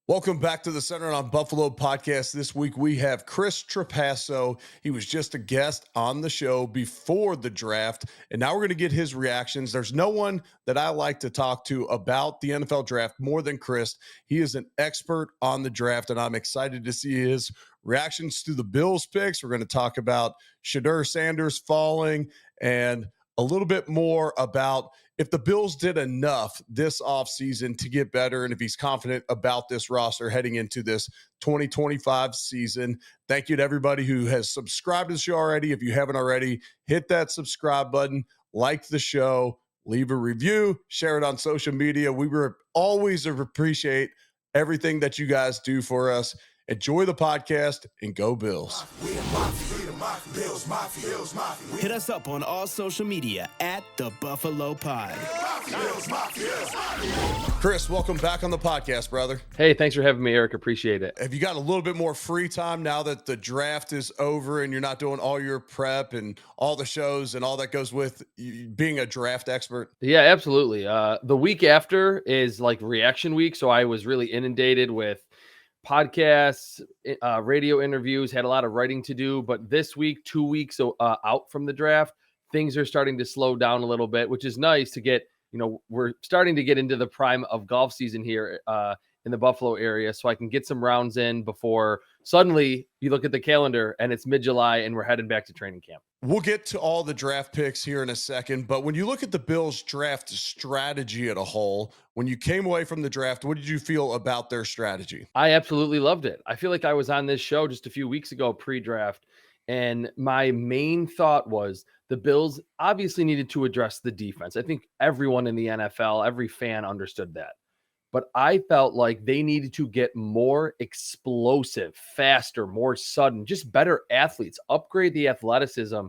Welcome back to the Center on Buffalo podcast. This week we have Chris Trapasso. He was just a guest on the show before the draft, and now we're going to get his reactions. There's no one that I like to talk to about the NFL draft more than Chris. He is an expert on the draft, and I'm excited to see his reactions to the Bills picks. We're going to talk about Shedeur Sanders falling and a little bit more about if the Bills did enough this offseason to get better and if he's confident about this roster heading into this 2025 season. Thank you to everybody who has subscribed to the show already. If you haven't already, hit that subscribe button, like the show, leave a review, share it on social media. We always appreciate everything that you guys do for us. Enjoy the podcast and go Bills. Hit us up on all social media at The Buffalo Pod. Chris, welcome back on the podcast, brother. Hey, thanks for having me, Eric. Appreciate it. Have you got a little bit more free time now that the draft is over and you're not doing all your prep and all the shows and all that goes with being a draft expert? Yeah, absolutely. The week after is like reaction week, so I was really inundated with podcasts, radio interviews, had a lot of writing to do. But this week, 2 weeks out from the draft, things are starting to slow down a little bit, which is nice to get. We're starting to get into the prime of golf season here in the Buffalo area, so I can get some rounds in before suddenly you look at the calendar and it's mid-July and we're heading back to training camp. We'll get to all the draft picks here in a second, but when you look at the Bills' draft strategy at a whole, when you came away from the draft, what did you feel about their strategy? I absolutely loved it. I feel like I was on this show just a few weeks ago, pre-draft, and my main thought was the Bills obviously needed to address the defense. I think everyone in the NFL, every fan understood that. But I felt like they needed to get more explosive, faster, more sudden, just better athletes, upgrade the athleticism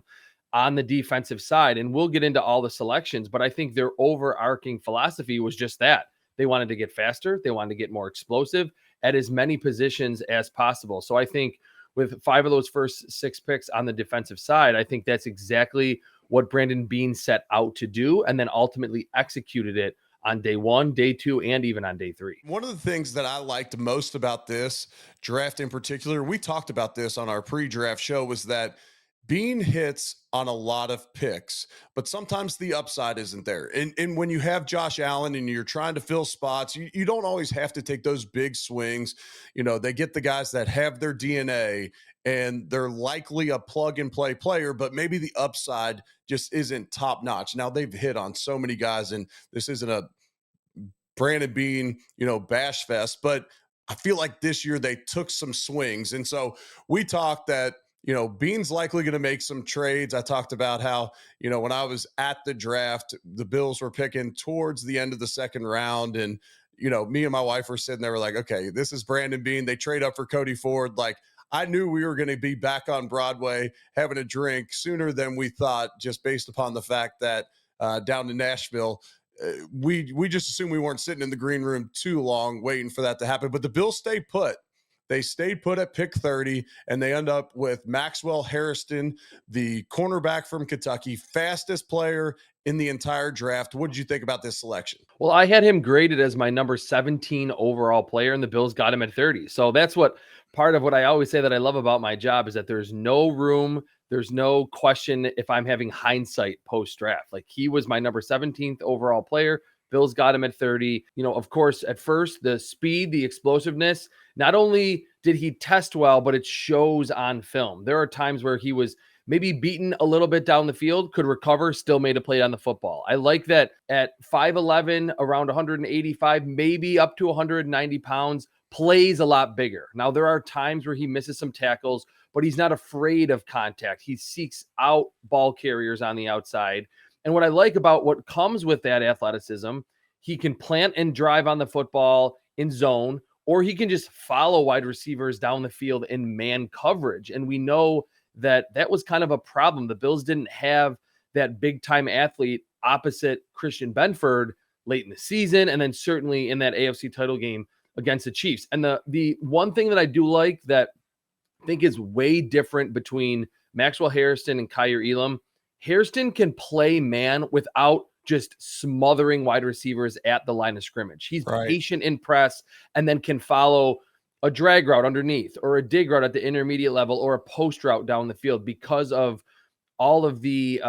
on the defensive side. And we'll get into all the selections, but I think their overarching philosophy was just that. They wanted to get faster. They wanted to get more explosive at as many positions as possible. So I think with 5 of those first 6 picks on the defensive side, I think that's exactly what Brandon Beane set out to do and then ultimately executed it on day 1, day 2, and even on day 3. One of the things that I liked most about this draft in particular, we talked about this on our pre-draft show, was that Beane hits on a lot of picks, but sometimes the upside isn't there. And when you have Josh Allen and you're trying to fill spots, you don't always have to take those big swings. They get the guys that have their DNA and they're likely a plug and play player, but maybe the upside just isn't top notch. Now they've hit on so many guys, and this isn't a Brandon Beane, bash fest, but I feel like this year they took some swings. And so we talked that, Beane's likely going to make some trades. I talked about how, when I was at the draft, the Bills were picking towards the end of the second round. And, me and my wife were sitting there, we're like, okay, this is Brandon Beane. They trade up for Cody Ford. Like, I knew we were going to be back on Broadway having a drink sooner than we thought, just based upon the fact that down in Nashville, we just assumed we weren't sitting in the green room too long waiting for that to happen. But the Bills stayed put. They stayed put at pick 30, and they end up with Maxwell Harrington, the cornerback from Kentucky, fastest player in the entire draft. What did you think about this selection? Well, I had him graded as my number 17 overall player, and the Bills got him at 30. So that's part of what I always say that I love about my job is that there's no room, there's no question if I'm having hindsight post-draft. Like, he was my number 17th overall player. Bills got him at 30. Of course, at first, the speed, the explosiveness, not only did he test well, but it shows on film. There are times where he was maybe beaten a little bit down the field, could recover, still made a play on the football. I like that at 5'11", around 185, maybe up to 190 pounds, plays a lot bigger. Now, there are times where he misses some tackles, but he's not afraid of contact. He seeks out ball carriers on the outside. And what I like about what comes with that athleticism, he can plant and drive on the football in zone, or he can just follow wide receivers down the field in man coverage. And we know that was kind of a problem. The Bills didn't have that big-time athlete opposite Christian Benford late in the season, and then certainly in that AFC title game against the Chiefs. And the one thing that I do like that I think is way different between Maxwell Harrington and Kaiir Elam, Harrington can play man without just smothering wide receivers at the line of scrimmage. He's Right. patient in press and then can follow a drag route underneath or a dig route at the intermediate level or a post route down the field because of all of the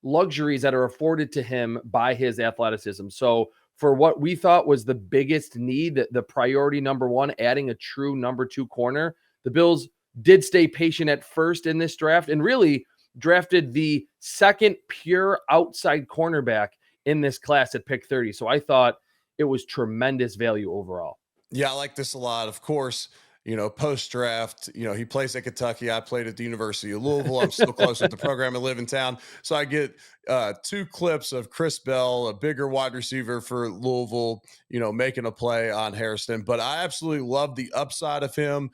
luxuries that are afforded to him by his athleticism. So for what we thought was the biggest need, the priority number one, adding a true number 2 corner, the Bills did stay patient at first in this draft and really drafted the second pure outside cornerback in this class at pick 30. So I thought it was tremendous value overall. Yeah, I like this a lot. Of course, post draft, he plays at Kentucky. I played at the University of Louisville. I'm still close with the program and live in town. So I get 2 clips of Chris Bell, a bigger wide receiver for Louisville, making a play on Harrison. But I absolutely love the upside of him.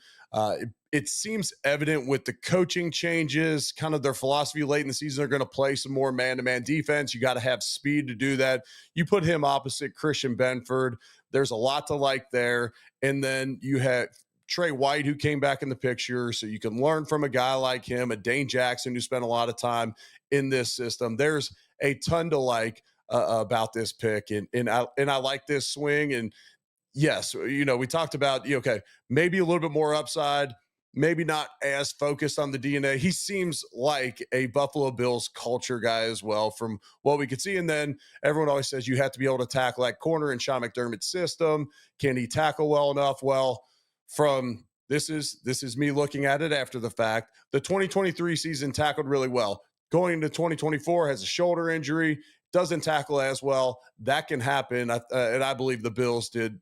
It seems evident with the coaching changes, kind of their philosophy late in the season. They're going to play some more man-to-man defense. You got to have speed to do that. You put him opposite Christian Benford. There's a lot to like there. And then you have Trey White, who came back in the picture. So you can learn from a guy like him, a Dane Jackson, who spent a lot of time in this system. There's a ton to like about this pick. And I like this swing. And yes, we talked about, okay, maybe a little bit more upside, maybe not as focused on the DNA. He seems like a Buffalo Bills culture guy as well from what we could see. And then everyone always says you have to be able to tackle that corner in Sean McDermott's system. Can he tackle well enough? Well, from this is me looking at it after the fact. The 2023 season tackled really well. Going into 2024 has a shoulder injury, doesn't tackle as well. That can happen. And I believe the Bills did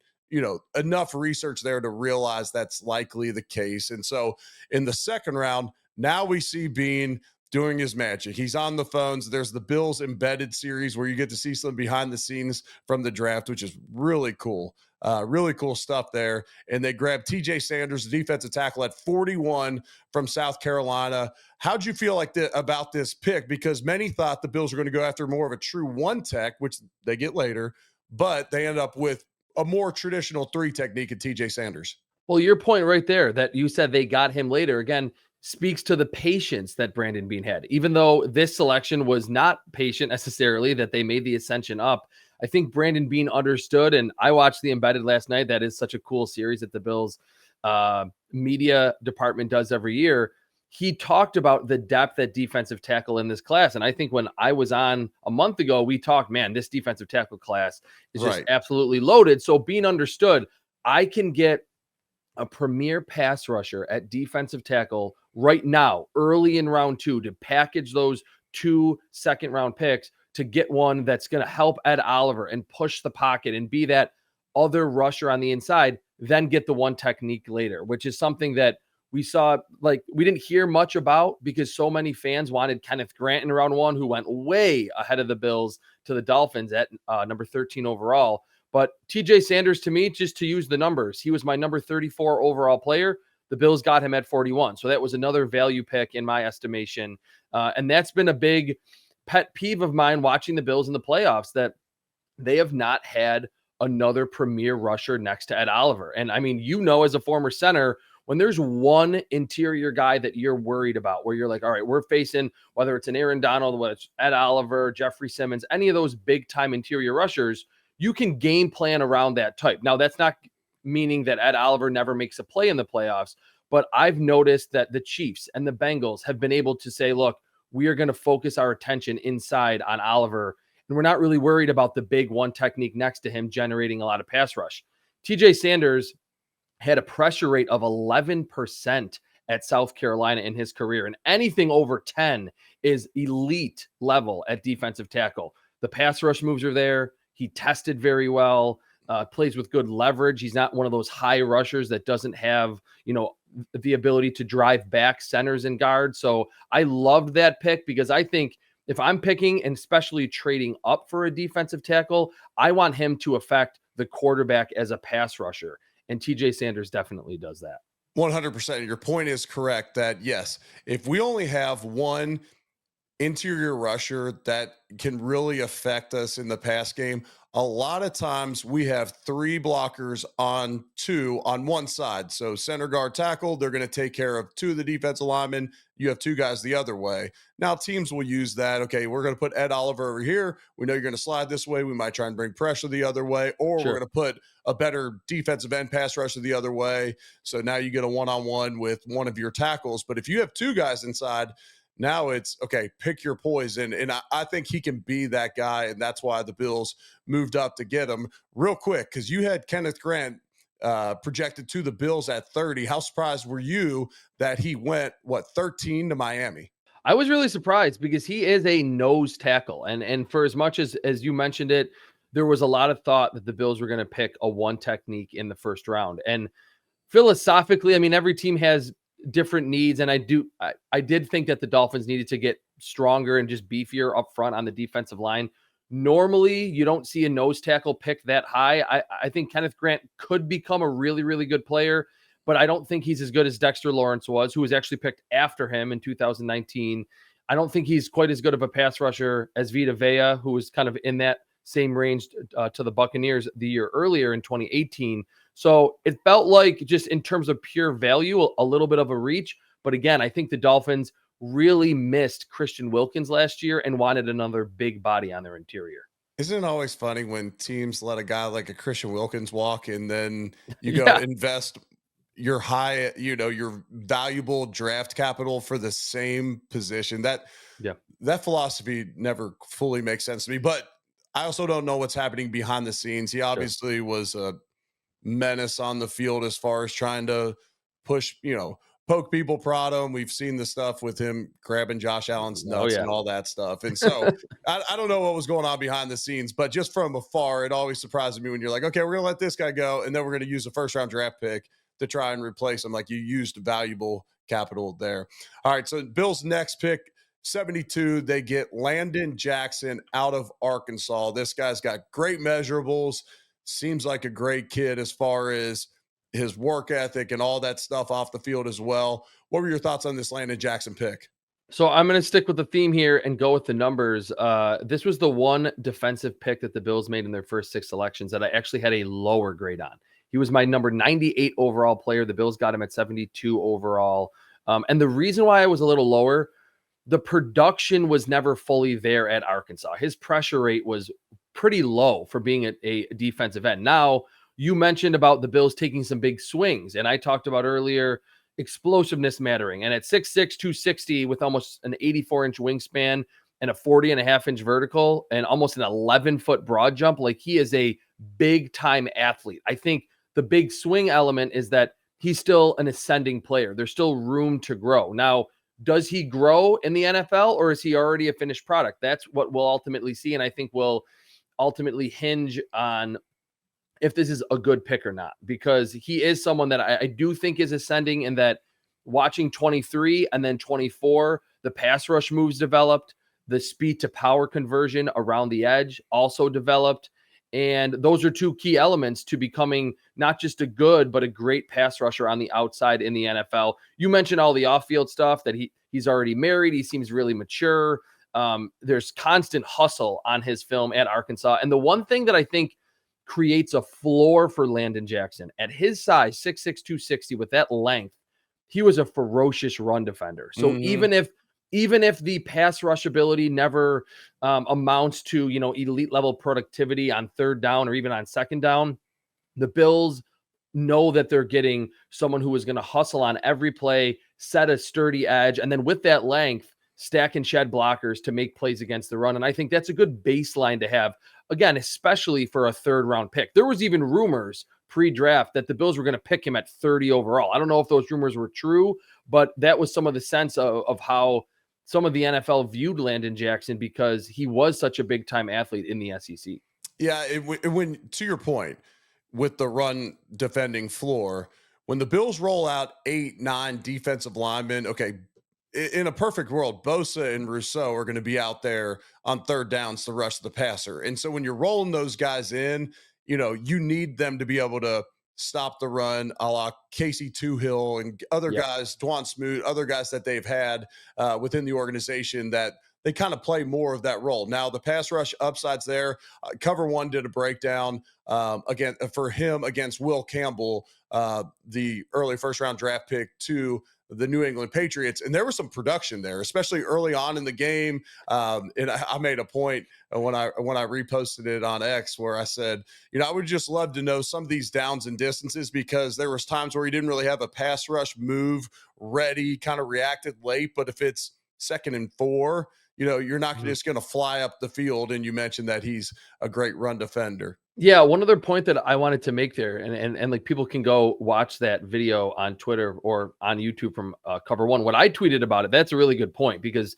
enough research there to realize that's likely the case. And so in the second round, now we see Bean doing his magic. He's on the phones. There's the Bills Embedded series where you get to see some behind the scenes from the draft, which is really cool. Really cool stuff there. And they grabbed TJ Sanders, the defensive tackle at 41 from South Carolina. How'd you feel like about this pick? Because many thought the Bills were going to go after more of a true 1 tech, which they get later, but they end up with a more traditional 3 technique at TJ Sanders. Well, your point right there that you said they got him later, again, speaks to the patience that Brandon Beane had. Even though this selection was not patient necessarily, that they made the ascension up, I think Brandon Beane understood, and I watched the Embedded last night. That is such a cool series that the Bills media department does every year. He talked about the depth at defensive tackle in this class. And I think when I was on a month ago, we talked, man, this defensive tackle class is just absolutely loaded. So Beane understood, I can get a premier pass rusher at defensive tackle right now, early in round 2, to package those 2 second-round picks to get one that's going to help Ed Oliver and push the pocket and be that other rusher on the inside, then get the 1 technique later, which is something that we saw, like, we didn't hear much about because so many fans wanted Kenneth Grant in round 1, who went way ahead of the Bills to the Dolphins at number 13 overall. But TJ Sanders, to me, just to use the numbers, he was my number 34 overall player. The Bills got him at 41. So that was another value pick in my estimation. And that's been a big pet peeve of mine watching the Bills in the playoffs, that they have not had another premier rusher next to Ed Oliver. And I mean, as a former center, when there's one interior guy that you're worried about, where you're like, all right, we're facing, whether it's an Aaron Donald, whether it's Ed Oliver, Jeffrey Simmons, any of those big time interior rushers, you can game plan around that type. Now, that's not meaning that Ed Oliver never makes a play in the playoffs, but I've noticed that the Chiefs and the Bengals have been able to say, look, we are going to focus our attention inside on Oliver, and we're not really worried about the big 1 technique next to him generating a lot of pass rush. TJ Sanders had a pressure rate of 11% at South Carolina in his career, and anything over 10 is elite level at defensive tackle. The pass rush moves are there. He tested very well, plays with good leverage. He's not one of those high rushers that doesn't have, the ability to drive back centers and guards. So I loved that pick because I think if I'm picking and especially trading up for a defensive tackle, I want him to affect the quarterback as a pass rusher. And TJ Sanders definitely does that. 100%. Your point is correct that, yes, if we only have 1 interior rusher that can really affect us in the pass game, a lot of times we have three blockers on one side. So center guard tackle, they're going to take care of two of the defensive linemen. You have two guys the other way. Now teams will use that. Okay, we're going to put Ed Oliver over here. We know you're going to slide this way. We might try and bring pressure the other way, or we're Sure. going to put a better defensive end pass rusher the other way. So now you get a one-on-one with one of your tackles. But if you have two guys inside, now it's okay, pick your poison. And I think he can be that guy. And that's why the Bills moved up to get him real quick. Cause you had Kenneth Grant projected to the Bills at 30. How surprised were you that he went, 13 to Miami? I was really surprised because he is a nose tackle. And for as much as you mentioned it, there was a lot of thought that the Bills were going to pick a one technique in the first round. And philosophically, I mean, every team has different needs. And I did think that the Dolphins needed to get stronger and just beefier up front on the defensive line. Normally, you don't see a nose tackle pick that high. I think Kenneth Grant could become a really, really good player, but I don't think he's as good as Dexter Lawrence was, who was actually picked after him in 2019. I don't think he's quite as good of a pass rusher as Vita Vea, who was kind of in that same range to the Buccaneers the year earlier in 2018. So it felt like, just in terms of pure value, a little bit of a reach. But again, I think the Dolphins really missed Christian Wilkins last year and wanted another big body on their interior. Isn't it always funny when teams let a guy like a Christian Wilkins walk and then you go Yeah. invest your your valuable draft capital for the same position? Yeah. That philosophy never fully makes sense to me, but I also don't know what's happening behind the scenes. He Sure. obviously was a menace on the field as far as trying to push, poke people, prod him. We've seen the stuff with him grabbing Josh Allen's Oh, nuts yeah. and all that stuff. And so I don't know what was going on behind the scenes, but just from afar, it always surprises me when you're like, okay, we're going to let this guy go. And then we're going to use a first round draft pick to try and replace him. Like, you used valuable capital there. All right. So Bill's next pick, 72, they get Landon Jackson out of Arkansas. This guy's got great measurables, seems like a great kid as far as his work ethic and all that stuff off the field as well. What were your thoughts on this Landon Jackson pick? So I'm going to stick with the theme here and go with the numbers. This was the one defensive pick that the Bills made in their first 6 selections that I actually had a lower grade on. He was my number 98 overall player. The Bills got him at 72 overall. And the reason why I was a little lower, the production was never fully there at Arkansas. His pressure rate was pretty low for being a defensive end. Now, you mentioned about the Bills taking some big swings, and I talked about earlier explosiveness mattering. And at 6'6", 260 with almost an 84-inch wingspan and a 40.5-inch vertical and almost an 11-foot broad jump, like, he is a big-time athlete. I think the big swing element is that he's still an ascending player. There's still room to grow. Now, does he grow in the NFL, or is he already a finished product? That's what we'll ultimately see, and I think will ultimately hinge on if this is a good pick or not, because he is someone that I do think is ascending, in that watching 23 and then 24, the pass rush moves developed, the speed to power conversion around the edge also developed. And those are two key elements to becoming not just a good, but a great pass rusher on the outside in the NFL. You mentioned all the off-field stuff, that he's already married. He seems really mature. There's constant hustle on his film at Arkansas. And the one thing that I think creates a floor for Landon Jackson at his size, 6'6", 260, with that length, he was a ferocious run defender. So Mhm. even if the pass rush ability never amounts to, elite level productivity on third down or even on second down, the Bills know that they're getting someone who is going to hustle on every play, set a sturdy edge, and then with that length, stack and shed blockers to make plays against the run. And I think that's a good baseline to have, again, especially for a third round pick. There was even rumors pre-draft that the Bills were going to pick him at 30 overall. I don't know if those rumors were true, but that was some of the sense of how some of the NFL viewed Landon Jackson, because he was such a big time athlete in the SEC. Yeah, when to your point with the run defending floor, when the Bills roll out 8, 9 defensive linemen, okay, in a perfect world, Bosa and Rousseau are going to be out there on third downs to rush the passer. And so when you're rolling those guys in, you need them to be able to stop the run, a la Casey Toohill and other Yep. guys, Dwan Smoot, other guys that they've had within the organization that they kind of play more of that role. Now, the pass rush upsides there. Cover One did a breakdown again for him against Will Campbell, the early first round draft pick to the New England Patriots. And there was some production there, especially early on in the game. And I made a point when I reposted it on X where I said, I would just love to know some of these downs and distances, because there was times where he didn't really have a pass rush move ready, kind of reacted late. But if it's 2nd and 4, you're not just going to fly up the field. And you mentioned that he's a great run defender. Yeah, one other point that I wanted to make there, and like people can go watch that video on Twitter or on YouTube from Cover One. What I tweeted about it, that's a really good point, because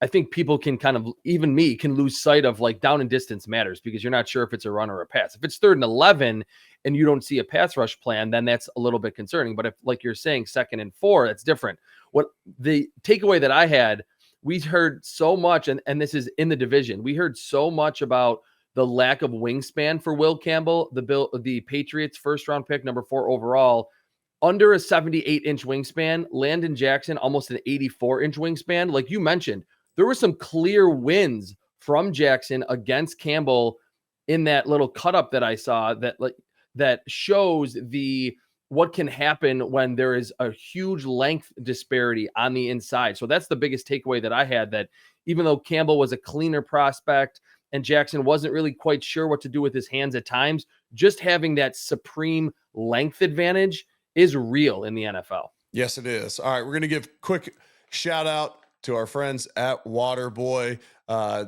I think people can kind of, even me, can lose sight of like down and distance matters, because you're not sure if it's a run or a pass. If it's 3rd and 11 and you don't see a pass rush plan, then that's a little bit concerning. But if, like you're saying, 2nd and 4, that's different. What the takeaway that I had, we heard so much, and this is in the division, we heard so much about the lack of wingspan for Will Campbell, the Patriots first round pick, number 4 overall, under a 78-inch wingspan. Landon Jackson, almost an 84-inch wingspan. Like you mentioned, there were some clear wins from Jackson against Campbell in that little cut up that I saw that shows what can happen when there is a huge length disparity on the inside. So that's the biggest takeaway that I had, that even though Campbell was a cleaner prospect and Jackson wasn't really quite sure what to do with his hands at times, just having that supreme length advantage is real in the NFL. Yes, it is. All right, we're going to give quick shout out to our friends at Waterboy.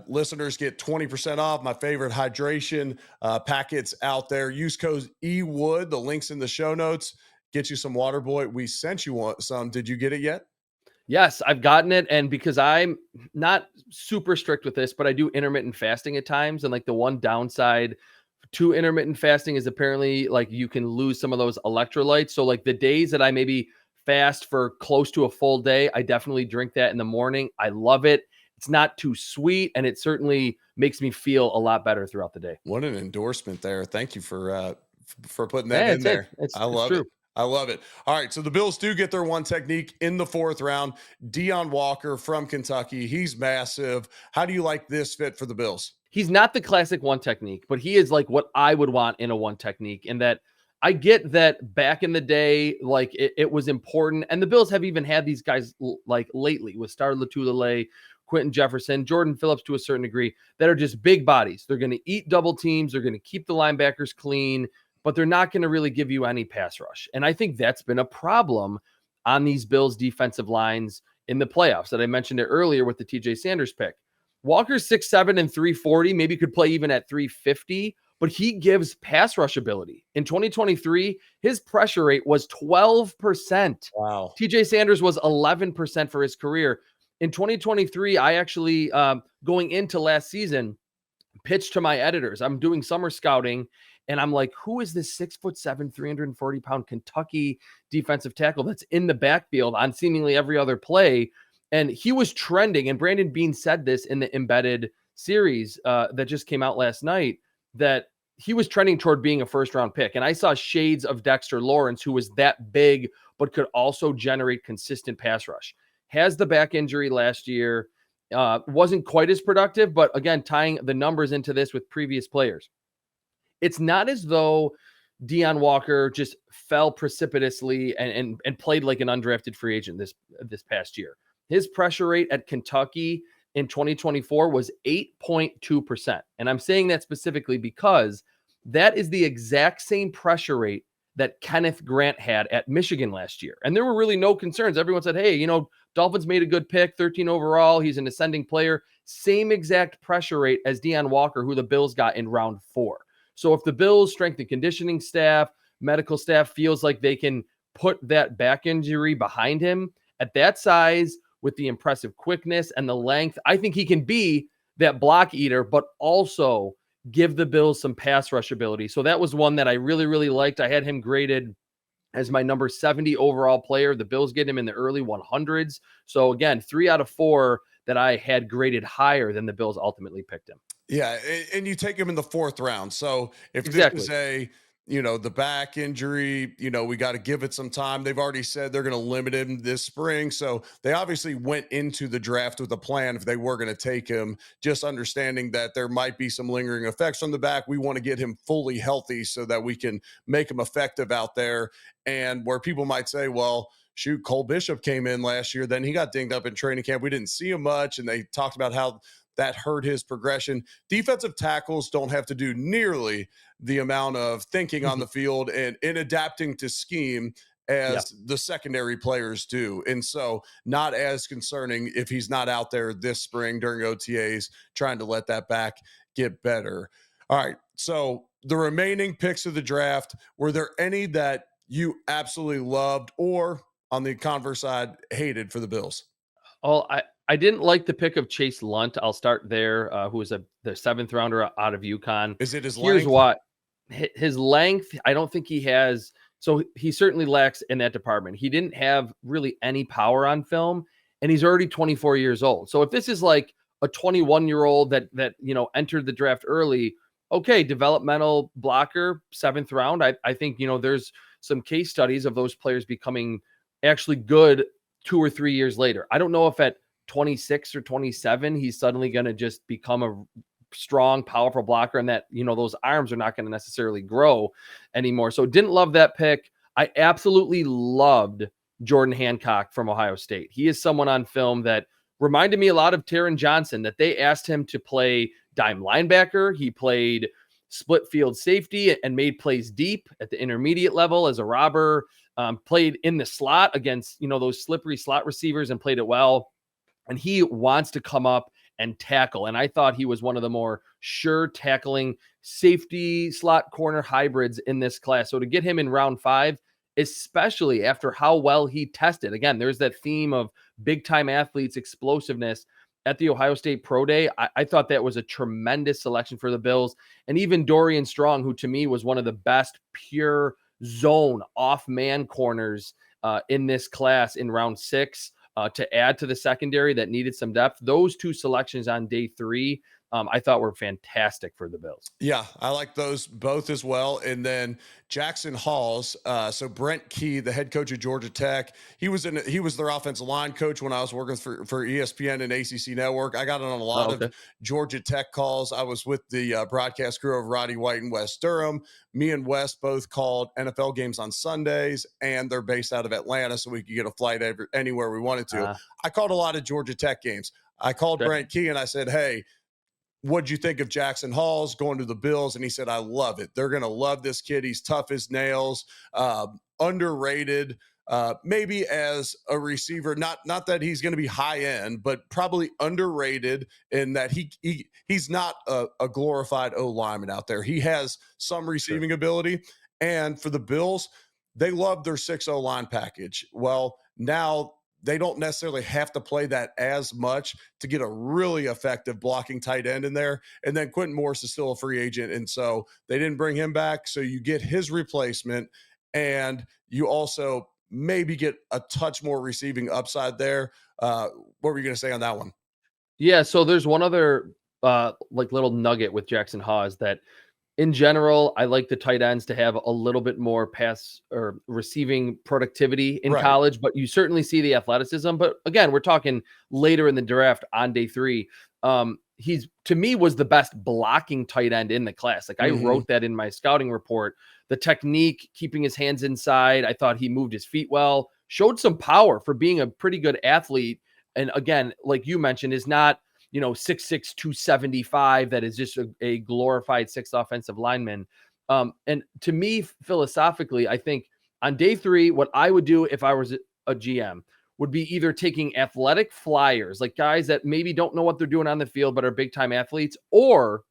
Listeners get 20% off my favorite hydration packets out there. Use code EWOOD. The link's in the show notes. Get you some Waterboy. We sent you some. Did you get it yet? Yes, I've gotten it. And because I'm not super strict with this, but I do intermittent fasting at times. And like the one downside to intermittent fasting is apparently like you can lose some of those electrolytes. So like the days that I maybe fast for close to a full day, I definitely drink that in the morning. I love it. It's not too sweet, and it certainly makes me feel a lot better throughout the day. What an endorsement there. Thank you for putting that in there. I love it. I love it. All right. So the Bills do get their one technique in the 4th round. Deon Walker from Kentucky. He's massive. How do you like this fit for the Bills? He's not the classic one technique, but he is like what I would want in a one technique. In that I get that back in the day, like it was important. And the Bills have even had these guys like lately with Star Lotulelei, Quentin Jefferson, Jordan Phillips to a certain degree, that are just big bodies. They're going to eat double teams. They're going to keep the linebackers clean, but they're not going to really give you any pass rush. And I think that's been a problem on these Bills defensive lines in the playoffs that I mentioned it earlier with the TJ Sanders pick. Walker's 6'7" and 340, maybe could play even at 350, but he gives pass rush ability. In 2023, his pressure rate was 12%. Wow. TJ Sanders was 11% for his career. In 2023, I actually, going into last season, pitched to my editors. I'm doing summer scouting, and I'm like, who is this 6'7", 340-pound Kentucky defensive tackle that's in the backfield on seemingly every other play? And he was trending, and Brandon Beane said this in the embedded series that just came out last night, that he was trending toward being a first-round pick. And I saw shades of Dexter Lawrence, who was that big, but could also generate consistent pass rush. Has the back injury last year, wasn't quite as productive, but again, tying the numbers into this with previous players. It's not as though Deon Walker just fell precipitously and played like an undrafted free agent this past year. His pressure rate at Kentucky in 2024 was 8.2%. And I'm saying that specifically because that is the exact same pressure rate that Kenneth Grant had at Michigan last year. And there were really no concerns. Everyone said, hey, Dolphins made a good pick, 13 overall. He's an ascending player. Same exact pressure rate as Deon Walker, who the Bills got in round 4. So if the Bills' strength and conditioning staff, medical staff feels like they can put that back injury behind him at that size with the impressive quickness and the length, I think he can be that block eater, but also give the Bills some pass rush ability. So that was one that I really, really liked. I had him graded as my number 70 overall player. The Bills get him in the early 100s. So again, 3 out of 4 that I had graded higher than the Bills ultimately picked him. Yeah, and you take him in the 4th round. So if exactly. this is the back injury, we got to give it some time. They've already said they're going to limit him this spring. So they obviously went into the draft with a plan if they were going to take him, just understanding that there might be some lingering effects from the back. We want to get him fully healthy so that we can make him effective out there. And where people might say, well, shoot, Cole Bishop came in last year, then he got dinged up in training camp. We didn't see him much. And they talked about how that hurt his progression. Defensive tackles don't have to do nearly the amount of thinking on the field and in adapting to scheme as the secondary players do. And so not as concerning if he's not out there this spring during OTAs trying to let that back get better. All right. So the remaining picks of the draft, were there any that you absolutely loved or on the converse side hated for the Bills? Oh, I didn't like the pick of Chase Lunt. I'll start there, who was the 7th rounder out of UConn. Is it his Here's length? what his length, I don't think he has. So he certainly lacks in that department. He didn't have really any power on film, and he's already 24 years old. So if this is like a 21-year-old that entered the draft early, okay, developmental blocker, 7th round. I think there's some case studies of those players becoming actually good 2 or 3 years later. I don't know if at 26 or 27 he's suddenly going to just become a strong, powerful blocker, and that those arms are not going to necessarily grow anymore. So didn't love that pick. I absolutely loved Jordan Hancock from Ohio State. He is someone on film that reminded me a lot of Taron Johnson, that they asked him to play dime linebacker. He played split field safety and made plays deep at the intermediate level as a robber, played in the slot against those slippery slot receivers and played it well. And he wants to come up and tackle. And I thought he was one of the more sure tackling safety slot corner hybrids in this class. So to get him in round 5, especially after how well he tested, again, there's that theme of big time athletes, explosiveness at the Ohio State Pro Day. I thought that was a tremendous selection for the Bills. And even Dorian Strong, who to me was one of the best pure zone off man corners in this class in round 6. To add to the secondary that needed some depth. Those 2 selections on day 3, I thought were fantastic for the Bills. Yeah, I like those both as well. And then Jackson Halls. So Brent Key, the head coach of Georgia Tech, he was their offensive line coach when I was working for ESPN and ACC Network. I got on a lot of Georgia Tech calls. I was with the broadcast crew of Roddy White and Wes Durham. Me and Wes both called NFL games on Sundays, and they're based out of Atlanta, so we could get a flight anywhere we wanted to. I called a lot of Georgia Tech games. I called Brent Key and I said, hey, what'd you think of Jackson Halls going to the Bills? And he said, I love it. They're going to love this kid. He's tough as nails, underrated, maybe as a receiver, not that he's going to be high end, but probably underrated in that he's not a glorified O lineman out there. He has some receiving ability. And for the Bills, they love their 6-0 line package. Well, now they don't necessarily have to play that as much to get a really effective blocking tight end in there. And then Quentin Morris is still a free agent. And so they didn't bring him back. So you get his replacement, and you also maybe get a touch more receiving upside there. What were you going to say on that one? Yeah. So there's one other little nugget with Jackson Hawes that in general, I like the tight ends to have a little bit more pass or receiving productivity in college, but you certainly see the athleticism. But again, we're talking later in the draft on day 3. He's, to me, was the best blocking tight end in the class. Like I wrote that in my scouting report. The technique, keeping his hands inside. I thought he moved his feet well, showed some power for being a pretty good athlete. And again, like you mentioned, is not 6'6", 275, that is just a glorified 6th offensive lineman. And to me, philosophically, I think on day 3, what I would do if I was a GM would be either taking athletic flyers, like guys that maybe don't know what they're doing on the field, but are big time athletes, or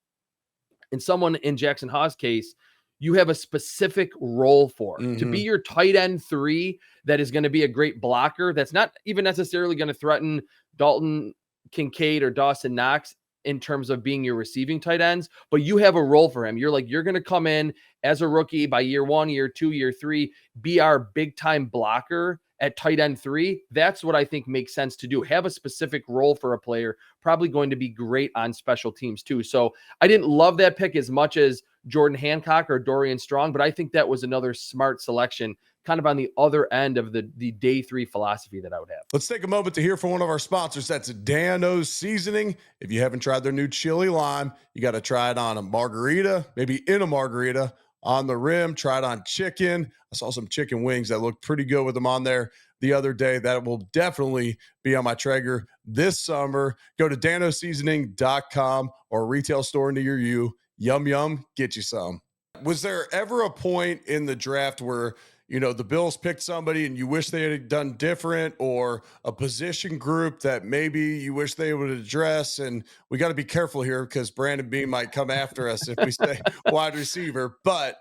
in someone in Jackson Hawes' case, you have a specific role for to be your tight end 3 that is going to be a great blocker. That's not even necessarily going to threaten Dalton Kincaid or Dawson Knox in terms of being your receiving tight ends, but you have a role for him. You're going to come in as a rookie by year 1, year 2, year 3, be our big time blocker at tight end 3. That's what I think makes sense to do. Have a specific role for a player, probably going to be great on special teams too. So I didn't love that pick as much as Jordan Hancock or Dorian Strong, but I think that was another smart selection, kind of on the other end of the day 3 philosophy that I would have. Let's take a moment to hear from one of our sponsors. That's Dano's Seasoning. If you haven't tried their new chili lime, you got to try it on a margarita, maybe in a margarita, on the rim. Try it on chicken. I saw some chicken wings that looked pretty good with them on there the other day. That will definitely be on my Traeger this summer. Go to danoseasoning.com or a retail store near you. Yum, yum, get you some. Was there ever a point in the draft where, the Bills picked somebody and you wish they had done different, or a position group that maybe you wish they would address? And we got to be careful here because Brandon Beam might come after us if we say wide receiver. But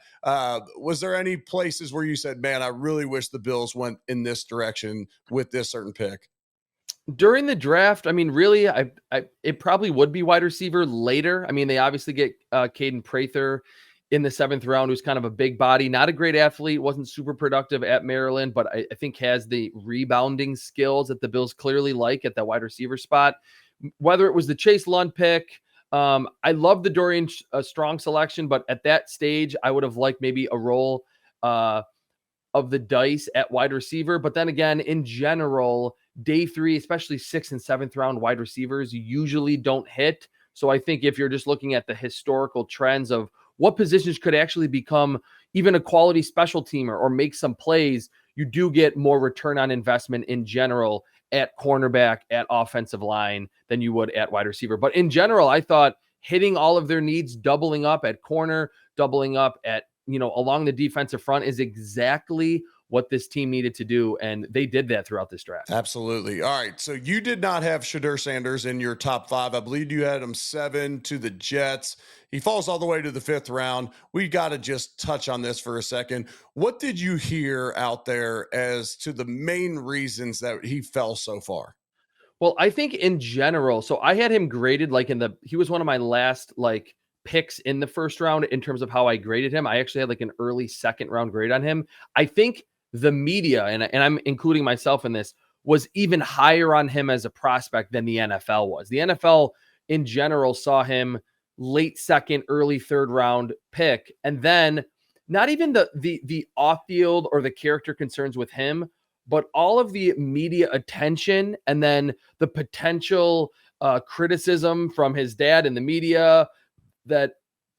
was there any places where you said, man, I really wish the Bills went in this direction with this certain pick? During the draft, I mean, really, it probably would be wide receiver later. I mean, they obviously get Caden Prather in the 7th round, who's kind of a big body, not a great athlete, wasn't super productive at Maryland, but I think has the rebounding skills that the Bills clearly like at that wide receiver spot. Whether it was the Chase Lund pick, I love the Dorian Strong selection, but at that stage, I would have liked maybe a roll of the dice at wide receiver. But then again, in general, day 3, especially 6th and 7th round wide receivers usually don't hit. So I think if you're just looking at the historical trends of what positions could actually become even a quality special teamer or make some plays, you do get more return on investment in general at cornerback, at offensive line than you would at wide receiver. But in general, I thought hitting all of their needs, doubling up at corner, doubling up at, along the defensive front is exactly what this team needed to do, and they did that throughout this draft. Absolutely. All right, so you did not have Shedeur Sanders in your top 5. I believe you had him 7 to the Jets. He falls all the way to the 5th round. We got to just touch on this for a second. What did you hear out there as to the main reasons that he fell so far? Well, I think in general, so I had him graded he was one of my last picks in the 1st round in terms of how I graded him. I actually had an early 2nd round grade on him. I think the media, and I'm including myself in this, was even higher on him as a prospect than the NFL was. The NFL in general saw him late 2nd, early 3rd round pick. And then not even the off-field or the character concerns with him, but all of the media attention and then the potential criticism from his dad and the media, that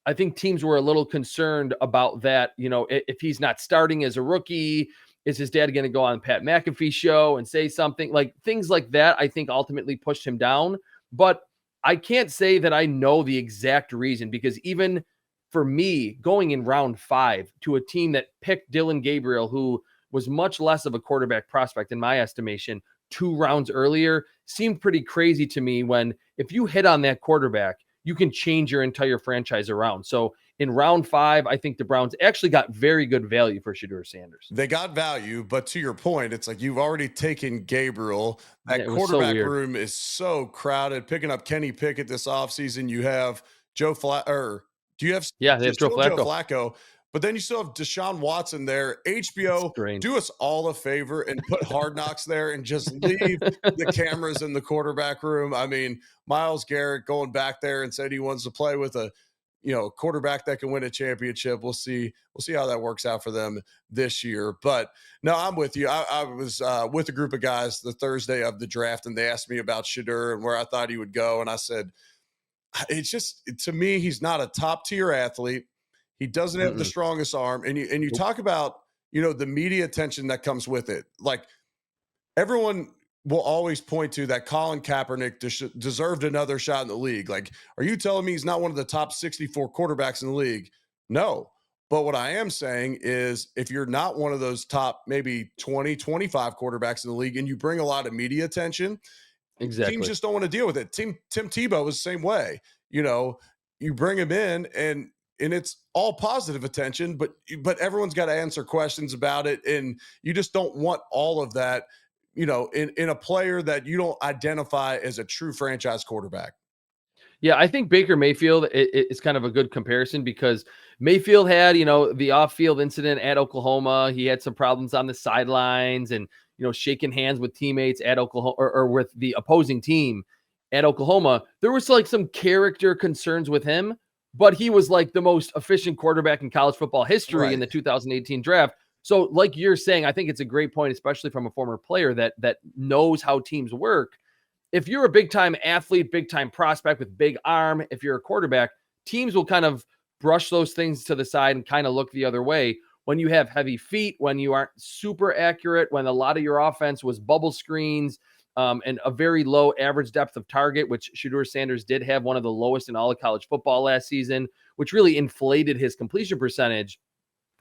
I think teams were a little concerned about that. If he's not starting as a rookie, is his dad going to go on Pat McAfee show and say something things like that? I think ultimately pushed him down, but I can't say that I know the exact reason, because even for me, going in round 5 to a team that picked Dylan Gabriel, who was much less of a quarterback prospect in my estimation, 2 rounds earlier, seemed pretty crazy to me. When if you hit on that quarterback, you can change your entire franchise around. So in round 5, I think the Browns actually got very good value for Shedeur Sanders. They got value, but to your point, it's like you've already taken Gabriel. That quarterback room is so crowded. Picking up Kenny Pickett this offseason, you have Joe Flacco. Do you have they have Joe Flacco? But then you still have Deshaun Watson there. HBO, do us all a favor and put Hard Knocks there and just leave the cameras in the quarterback room. I mean, Myles Garrett going back there and said he wants to play with a quarterback that can win a championship. We'll see how that works out for them this year. But no, I'm with you. I was with a group of guys the Thursday of the draft, and they asked me about Shedeur and where I thought he would go. And I said, it's just, to me, he's not a top tier athlete. He doesn't have the strongest arm. And you talk about, the media attention that comes with it. Like, everyone will always point to that Colin Kaepernick deserved another shot in the league. Like, are you telling me he's not one of the top 64 quarterbacks in the league? No. But what I am saying is, if you're not one of those top maybe 20, 25 quarterbacks in the league and you bring a lot of media attention, teams just don't want to deal with it. Tim Tebow was the same way. You bring him in and it's all positive attention, but everyone's got to answer questions about it. And you just don't want all of that, in a player that you don't identify as a true franchise quarterback. Yeah, I think Baker Mayfield is kind of a good comparison, because Mayfield had, the off-field incident at Oklahoma. He had some problems on the sidelines and, shaking hands with teammates at Oklahoma or with the opposing team at Oklahoma. There was some character concerns with him, but he was like the most efficient quarterback in college football history in Right. the 2018 draft. So, like you're saying, I think it's a great point, especially from a former player that knows how teams work. If you're a big time athlete, big time prospect with big arm, if you're a quarterback, teams will kind of brush those things to the side and kind of look the other way. When you have heavy feet, when you aren't super accurate, when a lot of your offense was bubble screens, and a very low average depth of target, which Shedeur Sanders did have one of the lowest in all of college football last season, which really inflated his completion percentage,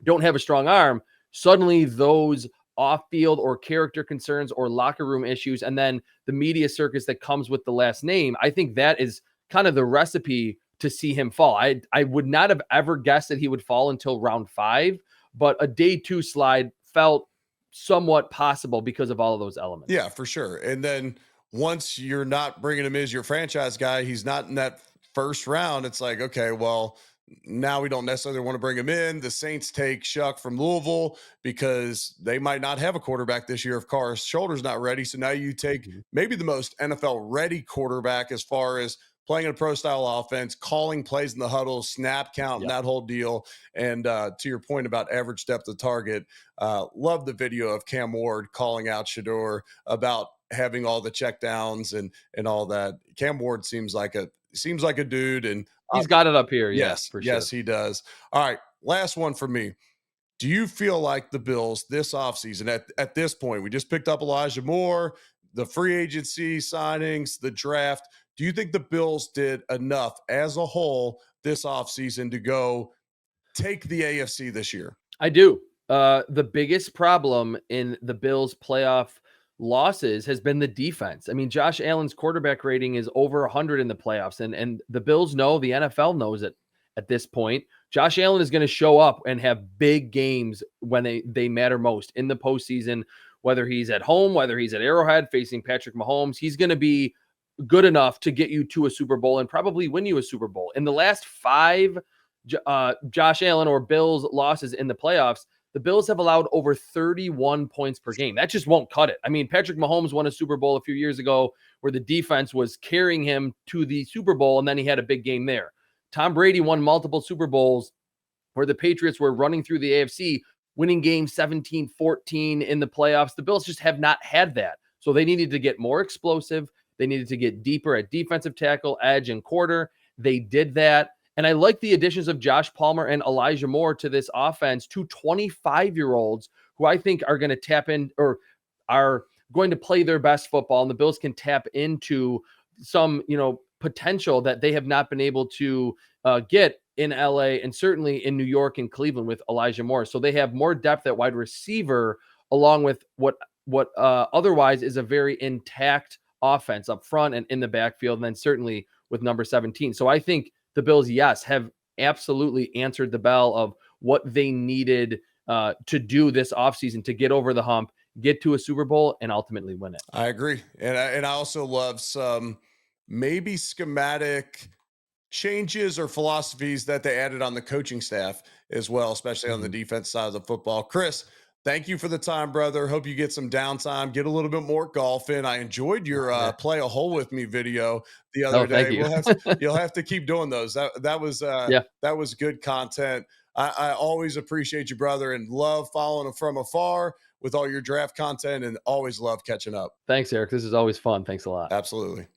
don't have a strong arm, suddenly those off-field or character concerns or locker room issues, and then the media circus that comes with the last name, I think that is kind of the recipe to see him fall. I would not have ever guessed that he would fall until round 5, but a day 2 slide felt somewhat possible because of all of those elements. Yeah, for sure. And then once you're not bringing him as your franchise guy, he's not in that first round. It's like, okay, well, now we don't necessarily want to bring him in. The Saints take Shuck from Louisville because they might not have a quarterback this year if Carr's shoulder's not ready. So now you take Mhm. maybe the most NFL ready quarterback as far as playing in a pro style offense, calling plays in the huddle, snap count, and Yep. that whole deal. And to your point about average depth of target, love the video of Cam Ward calling out Shedeur about having all the checkdowns and all that. Cam Ward seems like a dude, and He's got it up here. Yeah, yes, for yes, sure. he does. All right, last one for me. Do you feel like the Bills this offseason, at this point, we just picked up Elijah Moore, the free agency signings, the draft. Do you think the Bills did enough as a whole this offseason to go take the AFC this year? I do. The biggest problem in the Bills' playoff losses has been the defense. I mean, Josh Allen's quarterback rating is over 100 in the playoffs, and the Bills know, the NFL knows it at this point. Josh Allen is going to show up and have big games when they matter most in the postseason, whether he's at home, whether he's at Arrowhead facing Patrick Mahomes. He's going to be good enough to get you to a Super Bowl and probably win you a Super Bowl. In the last 5 Josh Allen or Bills losses in the playoffs, the Bills have allowed over 31 points per game. That just won't cut it. I mean, Patrick Mahomes won a Super Bowl a few years ago where the defense was carrying him to the Super Bowl, and then he had a big game there. Tom Brady won multiple Super Bowls where the Patriots were running through the AFC, winning games 17-14 in the playoffs. The Bills just have not had that. So they needed to get more explosive. They needed to get deeper at defensive tackle, edge, and quarter. They did that. And I like the additions of Josh Palmer and Elijah Moore to this offense, 2 25-year-olds who I think are going to tap in or are going to play their best football. And the Bills can tap into some, potential that they have not been able to get in LA and certainly in New York and Cleveland with Elijah Moore. So they have more depth at wide receiver, along with what otherwise is a very intact offense up front and in the backfield, and then certainly with number 17. So I think the Bills, yes, have absolutely answered the bell of what they needed to do this offseason to get over the hump, get to a Super Bowl, and ultimately win it. I agree. And I also love some maybe schematic changes or philosophies that they added on the coaching staff as well, especially on the Mhm. defense side of the football. Chris, thank you for the time, brother. Hope you get some downtime, get a little bit more golf in. I enjoyed your play a hole with me video the Oh, other thank day. you. You'll have to keep doing those. Yeah. That was good content. I always appreciate you, brother, and love following from afar with all your draft content, and always love catching up. Thanks, Eric. This is always fun. Thanks a lot. Absolutely.